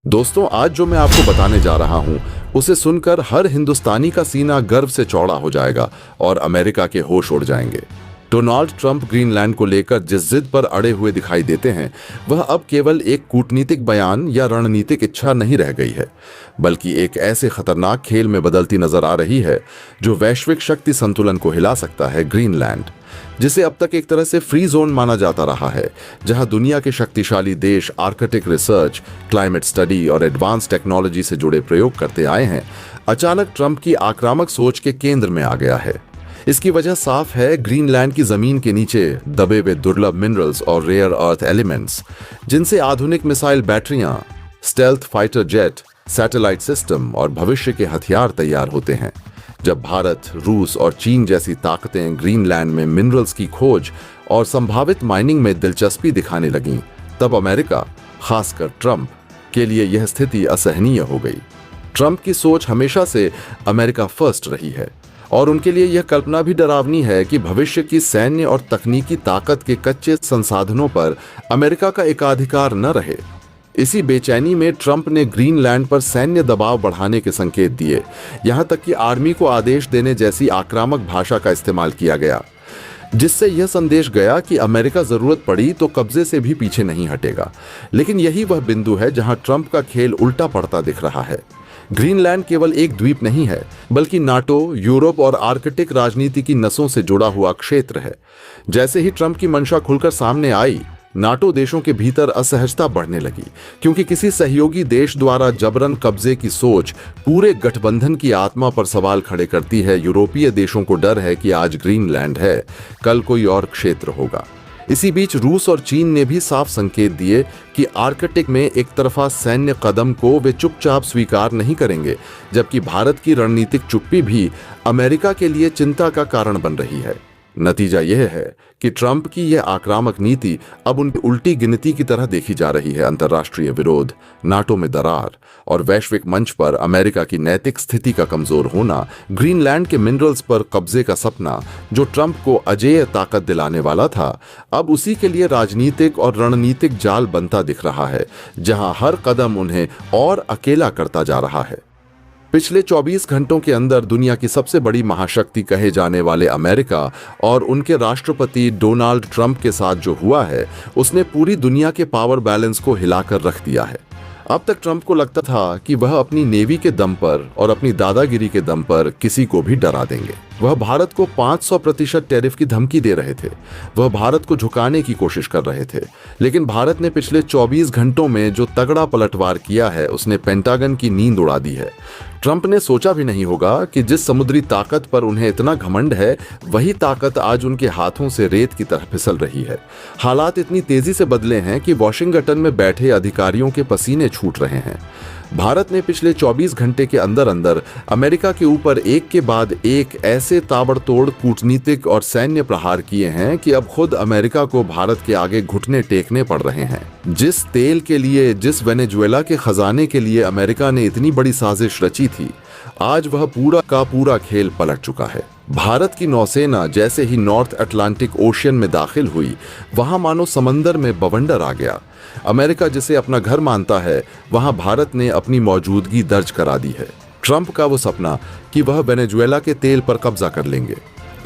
दोस्तों, आज जो मैं आपको बताने जा रहा हूं उसे सुनकर हर हिंदुस्तानी का सीना गर्व से चौड़ा हो जाएगा और अमेरिका के होश उड़ जाएंगे। डोनाल्ड ट्रंप ग्रीनलैंड को लेकर जिस जिद पर अड़े हुए दिखाई देते हैं, वह अब केवल एक कूटनीतिक बयान या रणनीतिक इच्छा नहीं रह गई है, बल्कि एक ऐसे खतरनाक खेल में बदलती नजर आ रही है जो वैश्विक शक्ति संतुलन को हिला सकता है। ग्रीनलैंड, जिसे अब तक एक तरह से फ्री जोन माना जाता रहा है, जहां दुनिया के शक्तिशाली देश आर्कटिक रिसर्च, क्लाइमेट स्टडी और एडवांस टेक्नोलॉजी से जुड़े प्रयोग करते आए हैं, अचानक ट्रंप की आक्रामक सोच के केंद्र में आ गया है। इसकी वजह साफ है, ग्रीनलैंड की जमीन के नीचे दबे हुए दुर्लभ मिनरल्स और रेयर अर्थ एलिमेंट्स, जिनसे आधुनिक मिसाइल बैटरियां, stealth fighter jet, satellite system और भविष्य के हथियार तैयार होते हैं। जब भारत, रूस और चीन जैसी ताकतें ग्रीनलैंड में मिनरल्स की खोज और संभावित माइनिंग में दिलचस्पी दिखाने लगीं, तब अमेरिका, खासकर ट्रंप के लिए यह स्थिति असहनीय हो गई। ट्रंप की सोच हमेशा से अमेरिका फर्स्ट रही है और उनके लिए यह कल्पना भी डरावनी है कि भविष्य की सैन्य और तकनीकी ताकत के कच्चे संसाधनों पर अमेरिका का एकाधिकार न रहे। इसी बेचैनी में ट्रंप ने ग्रीनलैंड पर सैन्य दबाव बढ़ाने के संकेत दिए, यहां तक कि आर्मी को आदेश देने जैसी आक्रामक भाषा का इस्तेमाल किया गया, जिससे यह संदेश गया कि अमेरिका जरूरत पड़ी तो कब्जे से भी पीछे नहीं हटेगा। लेकिन यही वह बिंदु है जहां ट्रंप का खेल उल्टा पड़ता दिख रहा है। ग्रीनलैंड केवल एक द्वीप नहीं है, बल्कि नाटो, यूरोप और आर्कटिक राजनीति की नसों से जुड़ा हुआ क्षेत्र है। जैसे ही ट्रंप की मंशा खुलकर सामने आई, नाटो देशों के भीतर असहजता बढ़ने लगी, क्योंकि किसी सहयोगी देश द्वारा जबरन कब्जे की सोच पूरे गठबंधन की आत्मा पर सवाल खड़े करती है। यूरोपीय देशों को डर है कि आज ग्रीनलैंड है, कल कोई और क्षेत्र होगा। इसी बीच रूस और चीन ने भी साफ संकेत दिए कि आर्कटिक में एक तरफा सैन्य कदम को वे चुपचाप स्वीकार नहीं करेंगे, जबकि भारत की रणनीतिक चुप्पी भी अमेरिका के लिए चिंता का कारण बन रही है। नतीजा यह है कि ट्रंप की यह आक्रामक नीति अब उनकी उल्टी गिनती की तरह देखी जा रही है। अंतर्राष्ट्रीय विरोध, नाटो में दरार और वैश्विक मंच पर अमेरिका की नैतिक स्थिति का कमजोर होना, ग्रीनलैंड के मिनरल्स पर कब्जे का सपना जो ट्रंप को अजेय ताकत दिलाने वाला था, अब उसी के लिए राजनीतिक और रणनीतिक जाल बनता दिख रहा है, जहां हर कदम उन्हें और अकेला करता जा रहा है। पिछले 24 घंटों के अंदर दुनिया की सबसे बड़ी महाशक्ति कहे जाने वाले अमेरिका और उनके राष्ट्रपति डोनाल्ड ट्रंप के साथ जो हुआ है, उसने पूरी दुनिया के पावर बैलेंस को हिलाकर रख दिया है। अब तक ट्रंप को लगता था कि वह अपनी नेवी के दम पर और अपनी दादागिरी के दम पर किसी को भी डरा देंगे। वह भारत को 500% टैरिफ की धमकी दे रहे थे, वह भारत को झुकाने की कोशिश कर रहे थे। लेकिन भारत ने पिछले 24 घंटों में जो तगड़ा पलटवार किया है, उसने पेंटागन की नींद उड़ा दी है। ट्रंप ने सोचा भी नहीं होगा कि जिस समुद्री ताकत पर उन्हें इतना घमंड है, वही ताकत आज उनके हाथों से रेत की तरह फिसल रही है। हालात इतनी तेजी से बदले हैं कि वॉशिंगटन में बैठे अधिकारियों के पसीने छूट रहे हैं। भारत ने पिछले 24 घंटे के अंदर अंदर अमेरिका के ऊपर एक के बाद एक ऐसे ताबड़तोड़ कूटनीतिक और सैन्य प्रहार किए हैं कि अब खुद अमेरिका को भारत के आगे घुटने टेकने पड़ रहे हैं। जिस तेल के लिए, जिस वेनेजुएला के खजाने के लिए अमेरिका ने इतनी बड़ी साजिश रची थी, आज वह पूरा का पूरा खेल पलट चुका है। भारत की नौसेना जैसे ही नॉर्थ अटलांटिक ओशियन में दाखिल हुई, वहां मानो समंदर में बवंडर आ गया। अमेरिका जिसे अपना घर मानता है, वहां भारत ने अपनी मौजूदगी दर्ज करा दी है। ट्रंप का वो सपना कि वह वेनेजुएला के तेल पर कब्जा कर लेंगे,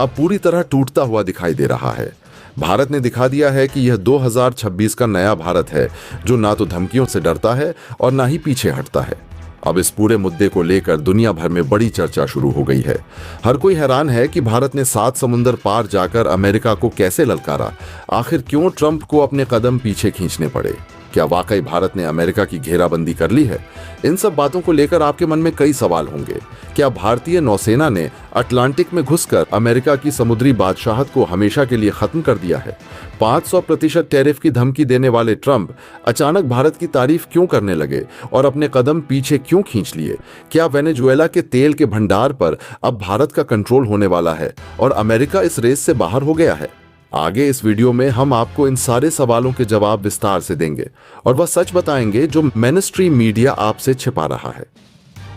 अब पूरी तरह टूटता हुआ दिखाई दे रहा है। भारत ने दिखा दिया है कि यह 2026 का नया भारत है, जो ना तो धमकियों से डरता है और ना ही पीछे हटता है। अब इस पूरे मुद्दे को लेकर दुनिया भर में बड़ी चर्चा शुरू हो गई है। हर कोई हैरान है कि भारत ने 7 समुंदर पार जाकर अमेरिका को कैसे ललकारा। आखिर क्यों ट्रंप को अपने कदम पीछे खींचने पड़े? क्या वाकई भारत ने अमेरिका की घेराबंदी कर ली है? इन सब बातों को लेकर आपके मन में कई सवाल होंगे। क्या भारतीय नौसेना ने अटलांटिक में घुसकर अमेरिका की समुद्री बादशाहत को हमेशा के लिए खत्म कर दिया है? 500% टैरिफ की धमकी देने वाले ट्रंप अचानक भारत की तारीफ क्यों करने लगे और अपने कदम पीछे क्यों खींच लिए? क्या वेनेजुएला के तेल के भंडार पर अब भारत का कंट्रोल होने वाला है और अमेरिका इस रेस से बाहर हो गया है? आगे इस वीडियो में हम आपको इन सारे सवालों के जवाब विस्तार से देंगे और वह सच बताएंगे जो मेनस्ट्रीम मीडिया आपसे छिपा रहा है।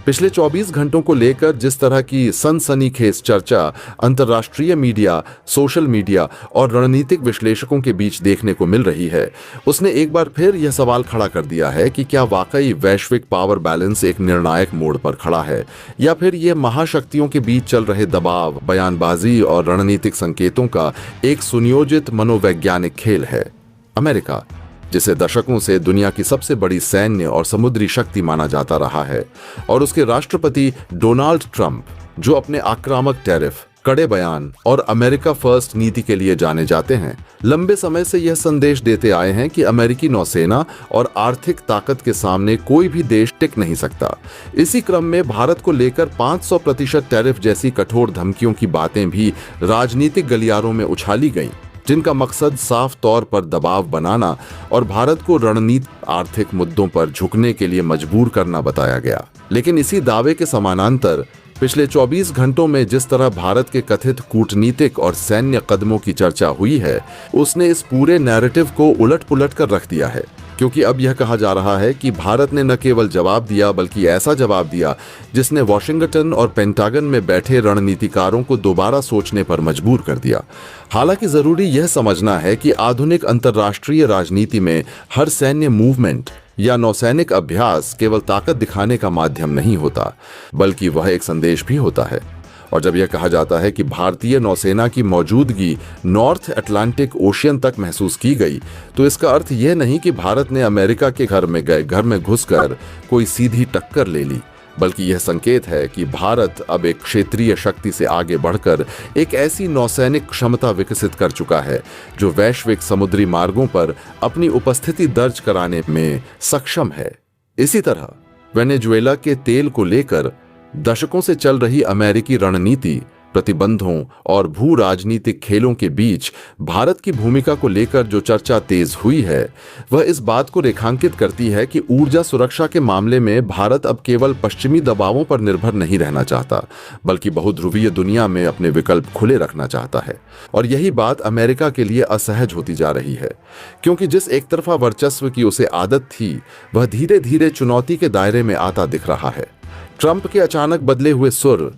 पिछले 24 घंटों को लेकर जिस तरह की सनसनीखेज चर्चा अंतर्राष्ट्रीय मीडिया, सोशल मीडिया और रणनीतिक विश्लेषकों के बीच देखने को मिल रही है, उसने एक बार फिर यह सवाल खड़ा कर दिया है कि क्या वाकई वैश्विक पावर बैलेंस एक निर्णायक मोड़ पर खड़ा है, या फिर यह महाशक्तियों के बीच चल रहे दबाव, बयानबाजी और रणनीतिक संकेतों का एक सुनियोजित मनोवैज्ञानिक खेल है। अमेरिका, जिसे दशकों से दुनिया की सबसे बड़ी सैन्य और समुद्री शक्ति माना जाता रहा है, और उसके राष्ट्रपति डोनाल्ड ट्रंप, जो अपने आक्रामक टैरिफ, कड़े बयान और अमेरिका फर्स्ट नीति के लिए जाने जाते हैं, लंबे समय से यह संदेश देते आए हैं कि अमेरिकी नौसेना और आर्थिक ताकत के सामने कोई भी देश टिक नहीं सकता। इसी क्रम में भारत को लेकर 500% टैरिफ जैसी कठोर धमकियों की बातें भी राजनीतिक गलियारों में उछाली गईं, जिनका मकसद साफ तौर पर दबाव बनाना और भारत को रणनीतिक आर्थिक मुद्दों पर झुकने के लिए मजबूर करना बताया गया। लेकिन इसी दावे के समानांतर पिछले 24 घंटों में जिस तरह भारत के कथित कूटनीतिक और सैन्य कदमों की चर्चा हुई है, उसने इस पूरे नैरेटिव को उलट-पुलट कर रख दिया है। क्योंकि अब यह कहा जा रहा है कि भारत ने न केवल जवाब दिया, बल्कि ऐसा जवाब दिया जिसने वॉशिंगटन और पेंटागन में बैठे रणनीतिकारों को दोबारा सोचने पर मजबूर कर दिया। हालांकि जरूरी यह समझना है कि आधुनिक अंतर्राष्ट्रीय राजनीति में हर सैन्य मूवमेंट या नौसैनिक अभ्यास केवल ताकत दिखाने का माध्यम नहीं होता, बल्कि वह एक संदेश भी होता है। और जब यह कहा जाता है कि भारतीय नौसेना की मौजूदगी नॉर्थ अटलांटिक ओशियन तक महसूस की गई, तो इसका अर्थ यह नहीं कि भारत ने अमेरिका के घर में घुसकर कोई सीधी टक्कर ले ली, बल्कि यह संकेत है कि भारत अब एक क्षेत्रीय शक्ति से आगे बढ़कर एक ऐसी नौसैनिक क्षमता विकसित कर चुका है जो वैश्विक समुद्री मार्गों पर अपनी उपस्थिति दर्ज कराने में सक्षम है। इसी तरह वेनेजुएला के तेल को लेकर दशकों से चल रही अमेरिकी रणनीति, प्रतिबंधों और भू राजनीतिक खेलों के बीच भारत की भूमिका को लेकर जो चर्चा तेज हुई है, वह इस बात को रेखांकित करती है कि ऊर्जा सुरक्षा के मामले में भारत अब केवल पश्चिमी दबावों पर निर्भर नहीं रहना चाहता, बल्कि बहुध्रुवीय दुनिया में अपने विकल्प खुले रखना चाहता है। और यही बात अमेरिका के लिए असहज होती जा रही है, क्योंकि जिस एक तरफा वर्चस्व की उसे आदत थी, वह धीरे धीरे चुनौती के दायरे में आता दिख रहा है। ट्रंप के अचानक बदले हुए सुर,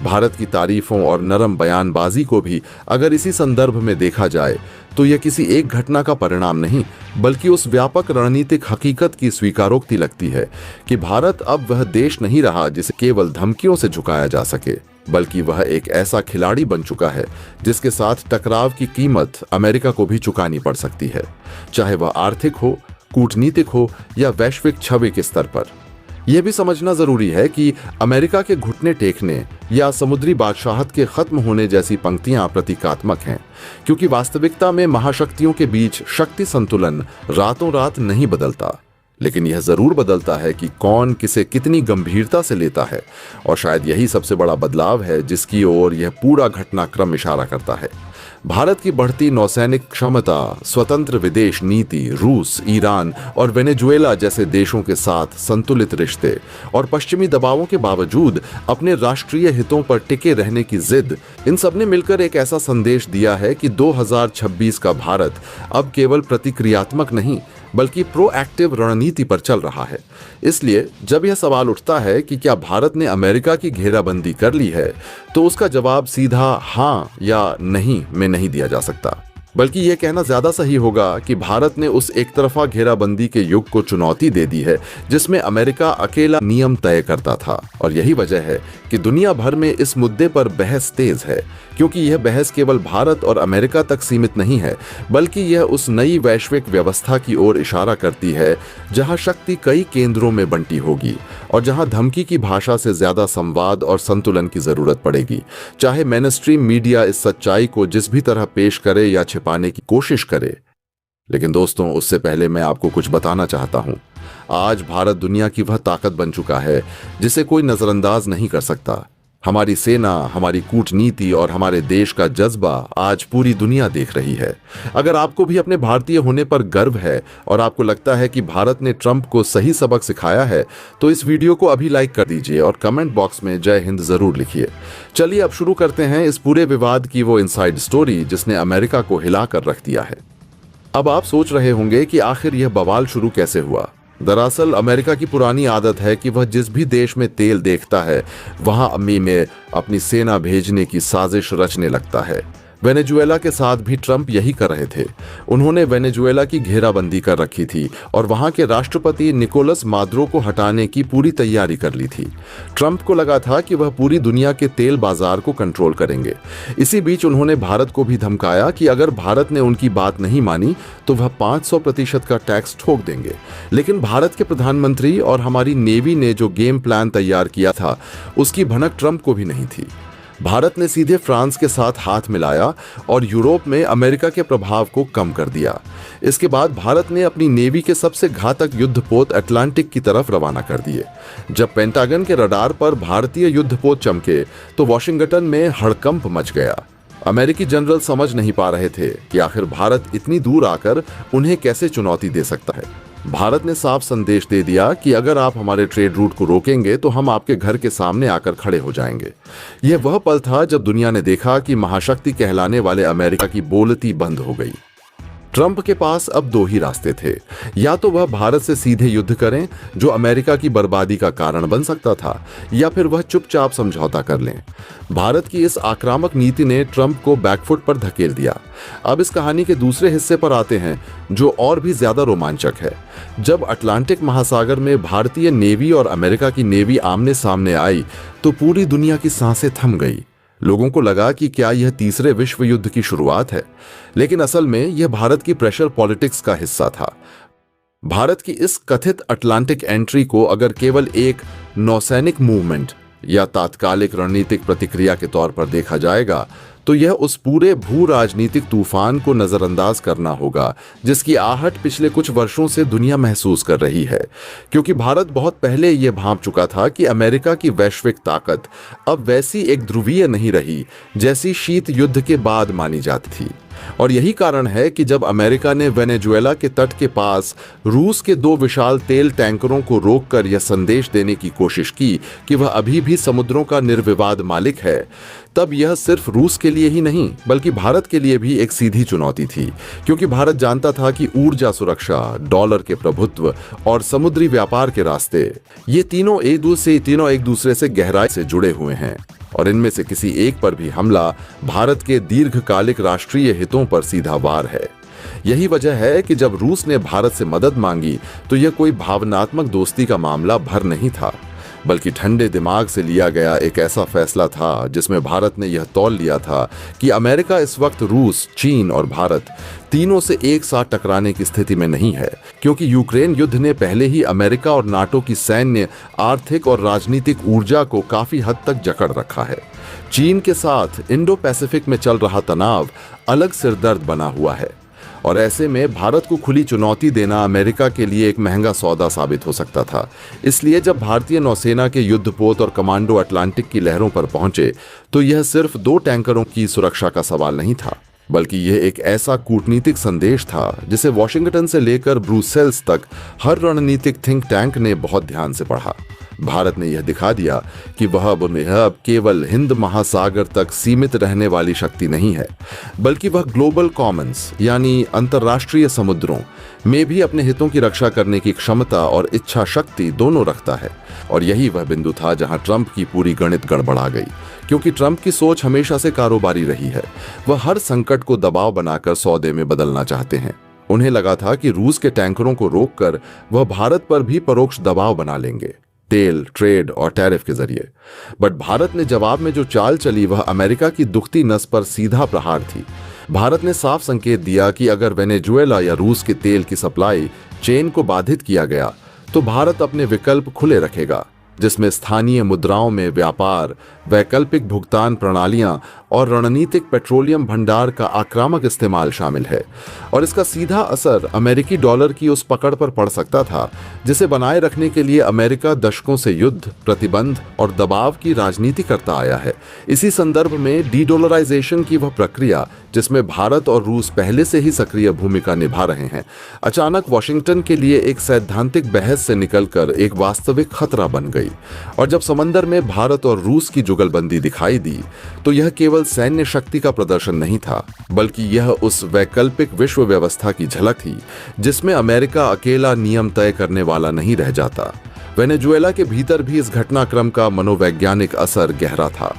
भारत की तारीफों और नरम बयानबाजी को भी अगर इसी संदर्भ में देखा जाए, तो यह किसी एक घटना का परिणाम नहीं, बल्कि उस व्यापक रणनीतिक हकीकत की स्वीकारोक्ति लगती है कि भारत अब वह देश नहीं रहा जिसे केवल धमकियों से झुकाया जा सके, बल्कि वह एक ऐसा खिलाड़ी बन चुका है जिसके साथ टकराव की कीमत अमेरिका को भी चुकानी पड़ सकती है, चाहे वह आर्थिक हो, कूटनीतिक हो या वैश्विक छवि के स्तर पर। यह भी समझना जरूरी है कि अमेरिका के घुटने टेकने या समुद्री बादशाहत के खत्म होने जैसी पंक्तियां प्रतीकात्मक हैं, क्योंकि वास्तविकता में महाशक्तियों के बीच शक्ति संतुलन रातों रात नहीं बदलता, लेकिन यह जरूर बदलता है कि कौन किसे कितनी गंभीरता से लेता है। और शायद यही सबसे बड़ा बदलाव है जिसकी ओर यह पूरा घटनाक्रम इशारा करता है। भारत की बढ़ती नौसैनिक क्षमता, स्वतंत्र विदेश नीति, रूस, ईरान और वेनेजुएला जैसे देशों के साथ संतुलित रिश्ते और पश्चिमी दबावों के बावजूद अपने राष्ट्रीय हितों पर टिके रहने की जिद, इन सब ने मिलकर एक ऐसा संदेश दिया है कि 2026 का भारत अब केवल प्रतिक्रियात्मक नहीं, बल्कि प्रोएक्टिव रणनीति पर चल रहा है। इसलिए जब यह सवाल उठता है कि क्या भारत ने अमेरिका की घेराबंदी कर ली है, तो उसका जवाब सीधा हाँ या नहीं में नहीं दिया जा सकता, बल्कि यह कहना ज्यादा सही होगा कि भारत ने उस एक तरफा घेराबंदी के युग को चुनौती दे दी है जिसमें अमेरिका अकेला नियम तय करता था। और यही वजह है कि दुनिया भर में इस मुद्दे पर बहस तेज है, क्योंकि यह बहस केवल भारत और अमेरिका तक सीमित नहीं है, बल्कि यह उस नई वैश्विक व्यवस्था की ओर इशारा करती है जहां शक्ति कई केंद्रों में बंटी होगी और जहां धमकी की भाषा से ज्यादा संवाद और संतुलन की जरूरत पड़ेगी, चाहे मेनस्ट्रीम मीडिया इस सच्चाई को जिस भी तरह पेश करे या छिपाने की कोशिश करे। लेकिन दोस्तों, उससे पहले मैं आपको कुछ बताना चाहता हूं। आज भारत दुनिया की वह ताकत बन चुका है जिसे कोई नजरअंदाज नहीं कर सकता। हमारी सेना, हमारी कूटनीति और हमारे देश का जज्बा आज पूरी दुनिया देख रही है। अगर आपको भी अपने भारतीय होने पर गर्व है और आपको लगता है कि भारत ने ट्रंप को सही सबक सिखाया है, तो इस वीडियो को अभी लाइक कर दीजिए और कमेंट बॉक्स में जय हिंद जरूर लिखिए। चलिए अब शुरू करते हैं इस पूरे विवाद की वो इनसाइड स्टोरी जिसने अमेरिका को हिला कर रख दिया है। अब आप सोच रहे होंगे कि आखिर यह बवाल शुरू कैसे हुआ। दरअसल अमेरिका की पुरानी आदत है कि वह जिस भी देश में तेल देखता है वहां अम्मी में अपनी सेना भेजने की साजिश रचने लगता है। वेनेजुएला के साथ भी ट्रंप यही कर रहे थे। उन्होंने वेनेजुएला की घेराबंदी कर रखी थी और वहां के राष्ट्रपति निकोलस मादुरो को हटाने की पूरी तैयारी कर ली थी। ट्रंप को लगा था कि वह पूरी दुनिया के तेल बाजार को कंट्रोल करेंगे। इसी बीच उन्होंने भारत को भी धमकाया कि अगर भारत ने उनकी बात नहीं मानी तो वह 500% का टैक्स ठोक देंगे। लेकिन भारत के प्रधानमंत्री और हमारी नेवी ने जो गेम प्लान तैयार किया था उसकी भनक ट्रंप को भी नहीं थी। भारत ने सीधे फ्रांस के साथ हाथ मिलाया और यूरोप में अमेरिका के प्रभाव को कम कर दिया। इसके बाद भारत ने अपनी नेवी के सबसे घातक युद्धपोत अटलांटिक की तरफ रवाना कर दिए। जब पेंटागन के रडार पर भारतीय युद्धपोत चमके तो वॉशिंगटन में हड़कंप मच गया। अमेरिकी जनरल समझ नहीं पा रहे थे कि आखिर भारत इतनी दूर आकर उन्हें कैसे चुनौती दे सकता है। भारत ने साफ संदेश दे दिया कि अगर आप हमारे ट्रेड रूट को रोकेंगे तो हम आपके घर के सामने आकर खड़े हो जाएंगे। यह वह पल था जब दुनिया ने देखा कि महाशक्ति कहलाने वाले अमेरिका की बोलती बंद हो गई। ट्रंप के पास अब दो ही रास्ते थे, या तो वह भारत से सीधे युद्ध करें जो अमेरिका की बर्बादी का कारण बन सकता था, या फिर वह चुपचाप समझौता कर लें। भारत की इस आक्रामक नीति ने ट्रंप को बैकफुट पर धकेल दिया। अब इस कहानी के दूसरे हिस्से पर आते हैं जो और भी ज्यादा रोमांचक है। जब अटलांटिक महासागर में भारतीय नेवी और अमेरिका की नेवी आमने सामने आई तो पूरी दुनिया की सांसें थम गई। लोगों को लगा कि क्या यह तीसरे विश्व युद्ध की शुरुआत है, लेकिन असल में यह भारत की प्रेशर पॉलिटिक्स का हिस्सा था। भारत की इस कथित अटलांटिक एंट्री को अगर केवल एक नौसैनिक मूवमेंट या तात्कालिक रणनीतिक प्रतिक्रिया के तौर पर देखा जाएगा तो यह उस पूरे भू राजनीतिक तूफान को नजरअंदाज करना होगा जिसकी आहट पिछले कुछ वर्षों से दुनिया महसूस कर रही है। क्योंकि भारत बहुत पहले यह भांप चुका था कि अमेरिका की वैश्विक ताकत अब वैसी एक ध्रुवीय नहीं रही जैसी शीत युद्ध के बाद मानी जाती थी। और यही कारण है कि जब अमेरिका ने वेनेजुएला के तट के पास रूस के दो विशाल तेल टैंकरों को रोककर यह संदेश देने की कोशिश की कि वह अभी भी समुद्रों का निर्विवाद मालिक है, तब यह सिर्फ रूस के लिए ही नहीं बल्कि भारत के लिए भी एक सीधी चुनौती थी। क्योंकि भारत जानता था कि ऊर्जा सुरक्षा, डॉलर के प्रभुत्व और समुद्री व्यापार के रास्ते, ये तीनों एक दूसरे से गहराई से जुड़े हुए हैं और इनमें से किसी एक पर भी हमला भारत के दीर्घकालिक राष्ट्रीय हितों पर सीधा वार है। यही वजह है कि जब रूस ने भारत से मदद मांगी तो यह कोई भावनात्मक दोस्ती का मामला भर नहीं था, बल्कि ठंडे दिमाग से लिया गया एक ऐसा फैसला था जिसमें भारत ने यह तौल लिया था कि अमेरिका इस वक्त रूस, चीन और भारत तीनों से एक साथ टकराने की स्थिति में नहीं है। क्योंकि यूक्रेन युद्ध ने पहले ही अमेरिका और नाटो की सैन्य, आर्थिक और राजनीतिक ऊर्जा को काफी हद तक जकड़ रखा है। चीन के साथ इंडो पैसिफिक में चल रहा तनाव अलग सिरदर्द बना हुआ है और ऐसे में भारत को खुली चुनौती देना अमेरिका के लिए एक महंगा सौदा साबित हो सकता था। इसलिए जब भारतीय नौसेना के युद्धपोत और कमांडो अटलांटिक की लहरों पर पहुंचे तो यह सिर्फ 2 टैंकरों की सुरक्षा का सवाल नहीं था, बल्कि यह एक ऐसा कूटनीतिक संदेश था जिसे वॉशिंगटन से लेकर ब्रुसेल्स तक हर रणनीतिक थिंक टैंक ने बहुत ध्यान से पढ़ा। भारत ने यह दिखा दिया कि वह अब केवल हिंद महासागर तक सीमित रहने वाली शक्ति नहीं है, बल्कि वह ग्लोबल कॉमन्स यानी अंतर्राष्ट्रीय समुद्रों में भी अपने हितों की रक्षा करने की क्षमता और इच्छा शक्ति दोनों रखता है। और यही वह बिंदु था जहां ट्रंप की पूरी गणित गड़बड़ा गई। क्योंकि ट्रंप की सोच हमेशा से कारोबारी रही है। वह हर संकट को दबाव बनाकर सौदे में बदलना चाहते हैं। उन्हें लगा था कि रूस के टैंकरों को रोककर वह भारत पर भी परोक्ष दबाव बना लेंगे, तेल, ट्रेड और टैरिफ के जरिए। बट भारत ने जवाब में जो चाल चली वह अमेरिका की दुखती नस पर सीधा प्रहार थी। भारत ने साफ संकेत दिया कि अगर वेनेजुएला या रूस के तेल की सप्लाई चेन को बाधित किया गया तो भारत अपने विकल्प खुले रखेगा, जिसमें स्थानीय मुद्राओं में व्यापार, वैकल्पिक भुगतान प्रणालियां और रणनीतिक पेट्रोलियम भंडार का आक्रामक इस्तेमाल शामिल है। और इसका सीधा असर अमेरिकी डॉलर की उस पकड़ पर पड़ सकता था जिसे बनाए रखने के लिए अमेरिका दशकों से युद्ध, प्रतिबंध और दबाव की राजनीति करता आया है। इसी संदर्भ में डीडॉलराइजेशन की वह प्रक्रिया जिसमें भारत और रूस पहले से ही सक्रिय भूमिका निभा रहे हैं, अचानक वॉशिंगटन के लिए एक सैद्धांतिक बहस से निकलकर एक वास्तविक खतरा बन गई। गई। और जब समंदर में भारत और रूस की जुगलबंदी दिखाई दी तो यह केवल सैन्य शक्ति का प्रदर्शन नहीं था, बल्कि यह उस वैकल्पिक विश्व व्यवस्था की झलक थी जिसमें अमेरिका अकेला नियम तय करने वाला नहीं रह जाता। वेनेजुएला के भीतर भी इस घटनाक्रम का मनोवैज्ञानिक असर गहरा था।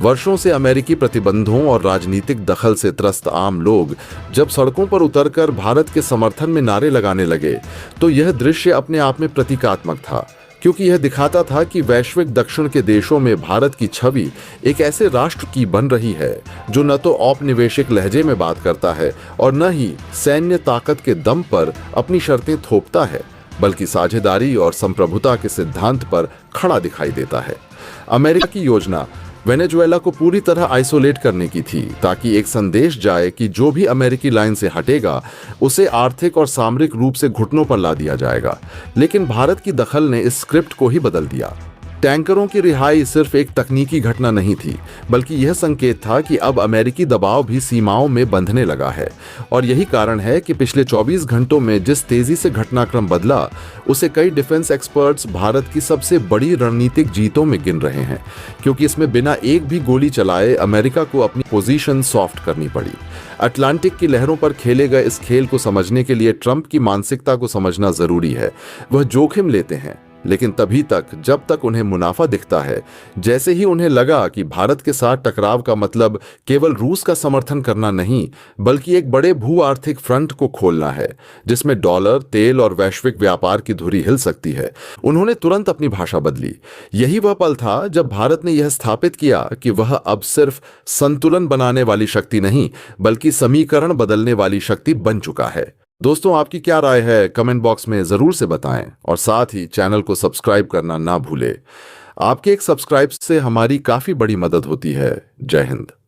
वर्षों से अमेरिकी प्रतिबंधों और राजनीतिक दखल से त्रस्त आम लोग जब सड़कों पर उतरकर भारत के समर्थन में नारे लगाने लगे तो यह दृश्य अपने आप में प्रतीकात्मक था, क्योंकि यह दिखाता था कि वैश्विक दक्षिण के देशों में भारत की छवि एक ऐसे राष्ट्र की बन रही है जो न तो औपनिवेशिक लहजे में बात करता है और न ही सैन्य ताकत के दम पर अपनी शर्तें थोपता है, बल्कि साझेदारी और संप्रभुता के सिद्धांत पर खड़ा दिखाई देता है। अमेरिका की योजना वेनेजुएला को पूरी तरह आइसोलेट करने की थी, ताकि एक संदेश जाए कि जो भी अमेरिकी लाइन से हटेगा उसे आर्थिक और सामरिक रूप से घुटनों पर ला दिया जाएगा। लेकिन भारत की दखल ने इस स्क्रिप्ट को ही बदल दिया। टैंकरों की रिहाई सिर्फ एक तकनीकी घटना नहीं थी, बल्कि यह संकेत था कि अब अमेरिकी दबाव भी सीमाओं में बंधने लगा है। और यही कारण है कि पिछले 24 घंटों में जिस तेजी से घटनाक्रम बदला उसे कई डिफेंस एक्सपर्ट्स भारत की सबसे बड़ी रणनीतिक जीतों में गिन रहे हैं, क्योंकि इसमें बिना एक भी गोली चलाए अमेरिका को अपनी पोजीशन सॉफ्ट करनी पड़ी। अटलांटिक की लहरों पर खेले गए इस खेल को समझने के लिए ट्रंप की मानसिकता को समझना जरूरी है। वह जोखिम लेते हैं, लेकिन तभी तक जब तक उन्हें मुनाफा दिखता है। जैसे ही उन्हें लगा कि भारत के साथ टकराव का मतलब केवल रूस का समर्थन करना नहीं, बल्कि एक बड़े भू आर्थिक फ्रंट को खोलना है जिसमें डॉलर, तेल और वैश्विक व्यापार की धुरी हिल सकती है, उन्होंने तुरंत अपनी भाषा बदली। यही वह पल था जब भारत ने यह स्थापित किया कि वह अब सिर्फ संतुलन बनाने वाली शक्ति नहीं, बल्कि समीकरण बदलने वाली शक्ति बन चुका है। दोस्तों, आपकी क्या राय है कमेंट बॉक्स में जरूर से बताएं और साथ ही चैनल को सब्सक्राइब करना ना भूलें। आपके एक सब्सक्राइब से हमारी काफी बड़ी मदद होती है। जय हिंद।